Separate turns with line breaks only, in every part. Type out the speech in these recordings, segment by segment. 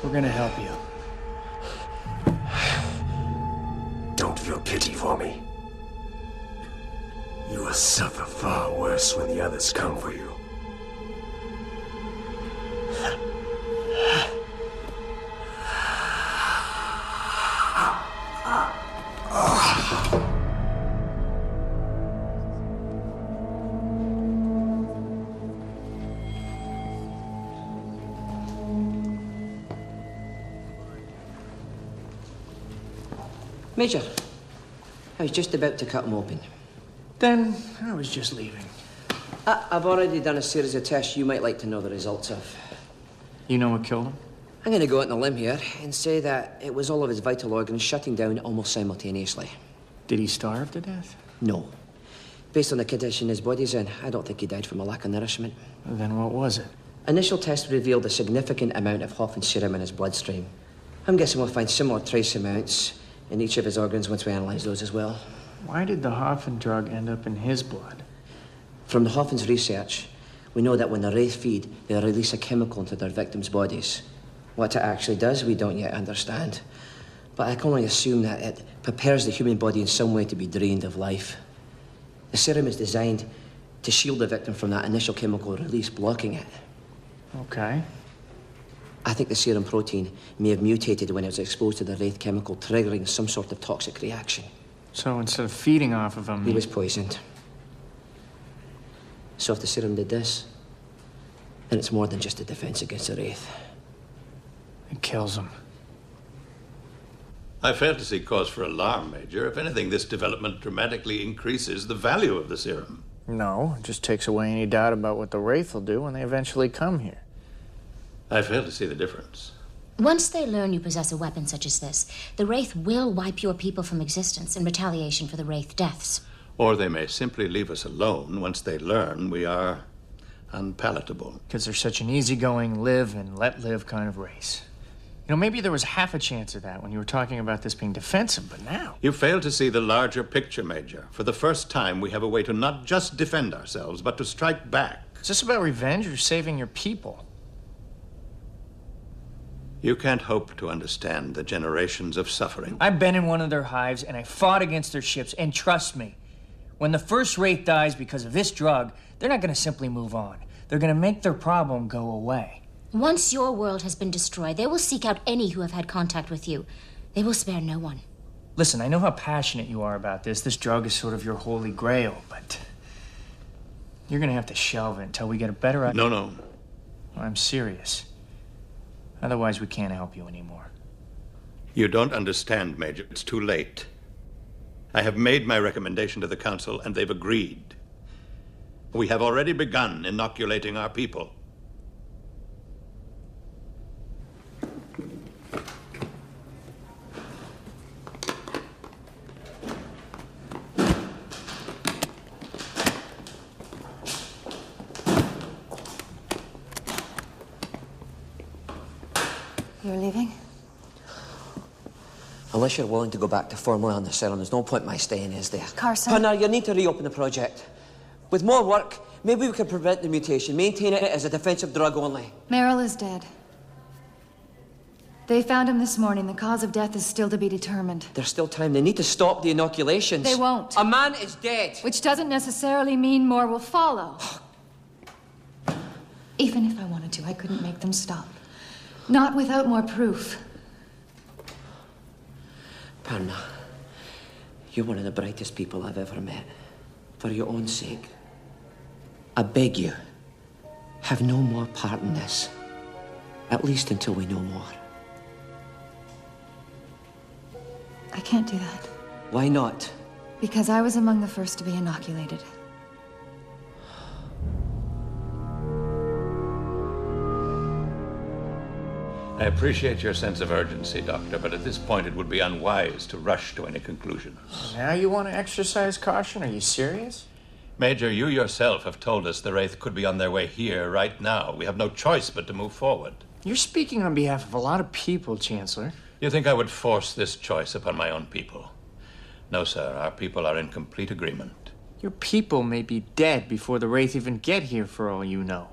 We're gonna help you.
Don't feel pity for me. You will suffer far worse when the others come for you.
Major, I was just about to cut him open.
Then I was just leaving.
I've already done a series of tests you might like to know the results of.
You know what killed him?
I'm going to go out on a limb here and say that it was all of his vital organs shutting down almost simultaneously.
Did he starve to death?
No. Based on the condition his body's in, I don't think he died from a lack of nourishment.
Then what was it?
Initial tests revealed a significant amount of Hoffman serum in his bloodstream. I'm guessing we'll find similar trace amounts in each of his organs once we analyze those as well.
Why did the Hoffman drug end up in his blood?
From the Hoffman's research, we know that when the Wraith feed, they release a chemical into their victims' bodies. What it actually does, we don't yet understand. But I can only assume that it prepares the human body in some way to be drained of life. The serum is designed to shield the victim from that initial chemical release, blocking it.
Okay.
I think the serum protein may have mutated when it was exposed to the Wraith chemical, triggering some sort of toxic reaction.
So instead of feeding off of him,
He was poisoned. So if the serum did this, then it's more than just a defense against the Wraith.
It kills him.
I fail to see cause for alarm, Major. If anything, this development dramatically increases the value of the serum.
No, it just takes away any doubt about what the Wraith will do when they eventually come here.
I fail to see the difference.
Once they learn you possess a weapon such as this, the Wraith will wipe your people from existence in retaliation for the Wraith deaths.
Or they may simply leave us alone once they learn we are unpalatable.
Because they're such an easygoing, live and let live kind of race. You know, maybe there was half a chance of that when you were talking about this being defensive, but now...
You fail to see the larger picture, Major. For the first time, we have a way to not just defend ourselves, but to strike back.
Is this about revenge or saving your people?
You can't hope to understand the generations of suffering.
I've been in one of their hives, and I fought against their ships, and trust me, when the first Wraith dies because of this drug, they're not going to simply move on. They're going to make their problem go away.
Once your world has been destroyed, they will seek out any who have had contact with you. They will spare no one.
Listen, I know how passionate you are about this. This drug is sort of your holy grail, but you're going to have to shelve it until we get a better idea.
No.
I'm serious. Otherwise, we can't help you anymore.
You don't understand, Major. It's too late. I have made my recommendation to the Council, and they've agreed. We have already begun inoculating our people.
You're leaving?
Unless you're willing to go back to formally on the serum, there's no point in my staying, is there?
Carson.
Hunter, you need to reopen the project. With more work, maybe we can prevent the mutation, maintain it as a defensive drug only.
Merrill is dead. They found him this morning. The cause of death is still to be determined.
There's still time. They need to stop the inoculations.
They won't.
A man is dead.
Which doesn't necessarily mean more will follow. Even if I wanted to, I couldn't make them stop. Not without more proof.
Parna, you're one of the brightest people I've ever met. For your own sake, I beg you, have no more part in this. At least until we know more.
I can't do that.
Why not?
Because I was among the first to be inoculated.
I appreciate your sense of urgency, Doctor, but at this point it would be unwise to rush to any conclusion.
Now you want to exercise caution? Are you serious?
Major, you yourself have told us the Wraith could be on their way here right now. We have no choice but to move forward.
You're speaking on behalf of a lot of people, Chancellor.
You think I would force this choice upon my own people? No, sir. Our people are in complete agreement.
Your people may be dead before the Wraith even get here, for all you know.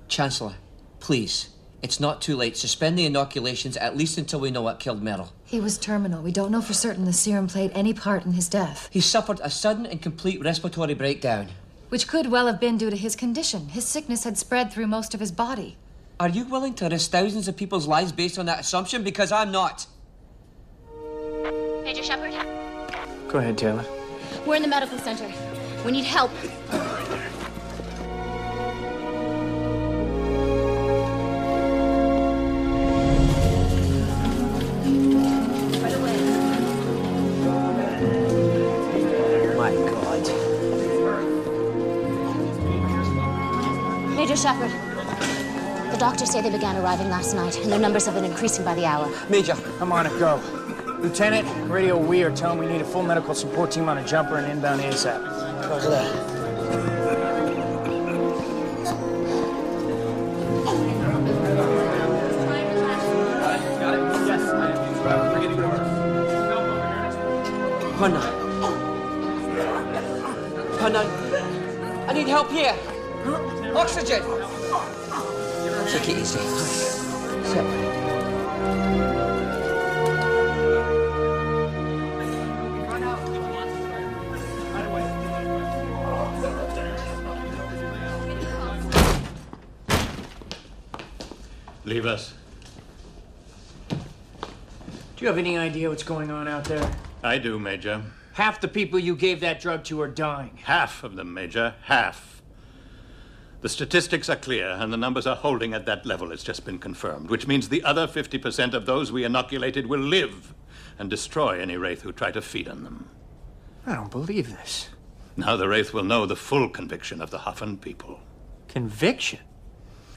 Chancellor, please, It's not too late. Suspend the inoculations at least until we know what killed Merrill.
He was terminal. We don't know for certain the serum played any part in his death.
He suffered a sudden and complete respiratory breakdown.
Which could well have been due to his condition. His sickness had spread through most of his body.
Are you willing to risk thousands of people's lives based on that assumption? Because I'm not.
Major Shepard?
Go ahead, Taylor.
We're in the medical center. We need help. Major Shepard, the doctors say they began arriving last night, and their numbers have been increasing by the hour.
Major.
I'm on it, go. Lieutenant, radio Weir, tell him we need a full medical support team on a jumper and inbound ASAP.
Roger that. Hunter. Hunter. I need help here. Oxygen! Take it easy. Sit.
Leave us.
Do you have any idea what's going on out there?
I do, Major.
Half the people you gave that drug to are dying.
Half of them, Major. Half. The statistics are clear, and the numbers are holding at that level. It's just been confirmed, which means the other 50% of those we inoculated will live and destroy any Wraith who try to feed on them.
I don't believe this.
Now the Wraith will know the full conviction of the Huffin people.
Conviction?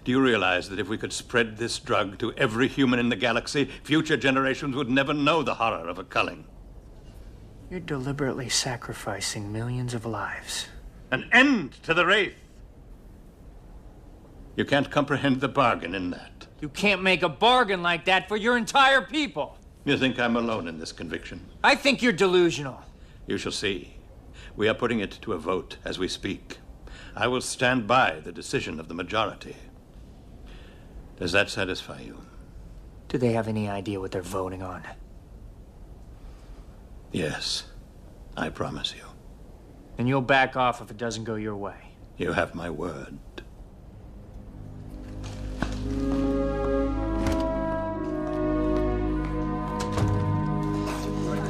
Do you realize that if we could spread this drug to every human in the galaxy, future generations would never know the horror of a culling?
You're deliberately sacrificing millions of lives.
An end to the Wraith! You can't comprehend the bargain in that.
You can't make a bargain like that for your entire people.
You think I'm alone in this conviction?
I think you're delusional.
You shall see. We are putting it to a vote as we speak. I will stand by the decision of the majority. Does that satisfy you?
Do they have any idea what they're voting on?
Yes, I promise you.
And you'll back off if it doesn't go your way.
You have my word.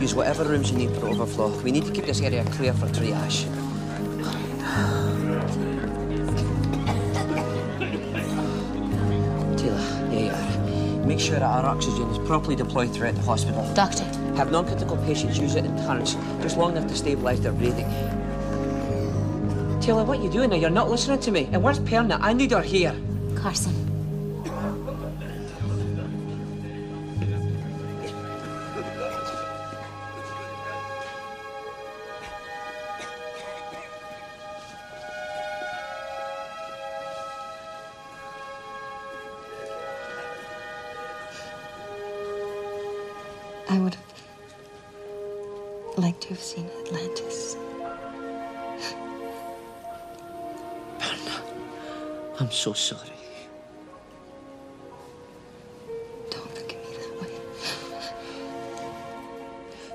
Use whatever rooms you need for overflow. We need to keep this area clear for triage. Taylor, there you are. Make sure that our oxygen is properly deployed throughout the hospital.
Doctor.
Have non-critical patients use it in turns, just long enough to stabilize their breathing. Taylor, what are you doing now? You're not listening to me. And where's Perna? I need her here.
Carson.
I would have liked to have seen Atlantis.
I'm so sorry.
Don't look at me that way.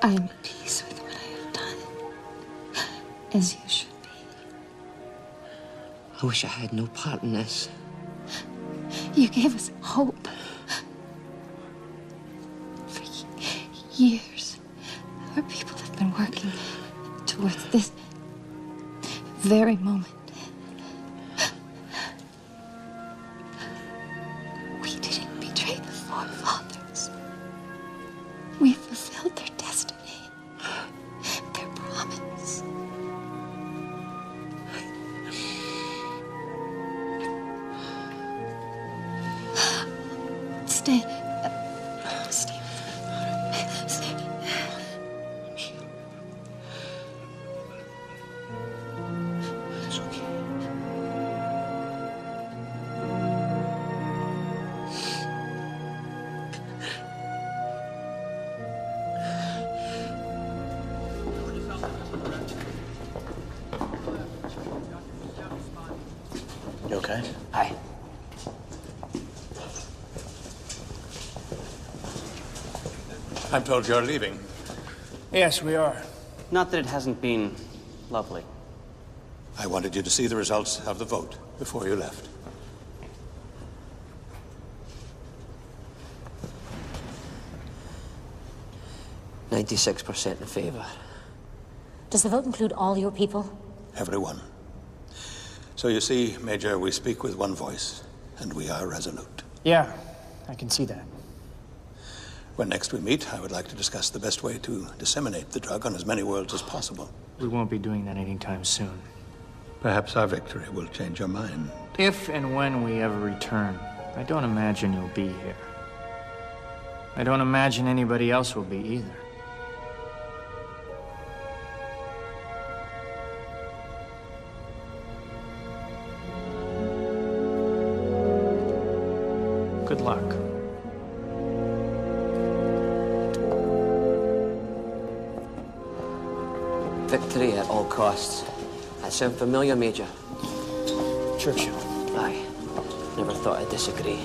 I am at peace with what I have done, as you should be.
I wish I had no part in this.
You gave us hope. For years, our people have been working towards this very moment. We didn't betray the forefathers. We fulfilled their destiny, their promise. Stay. Stay with me. Stay.
It's okay.
You okay?
Aye.
I'm told you're leaving.
Yes, we are.
Not that it hasn't been lovely.
I wanted you to see the results of the vote before you left.
%96 in favor.
Does the vote include all your people?
Everyone. So you see, Major, we speak with one voice, and we are resolute.
Yeah, I can see that.
When next we meet, I would like to discuss the best way to disseminate the drug on as many worlds as possible.
We won't be doing that anytime soon.
Perhaps our victory will change your mind.
If and when we ever return, I don't imagine you'll be here. I don't imagine anybody else will be either. Good luck.
Victory at all costs. That sound familiar, Major?
Churchill.
Aye. Never thought I'd disagree.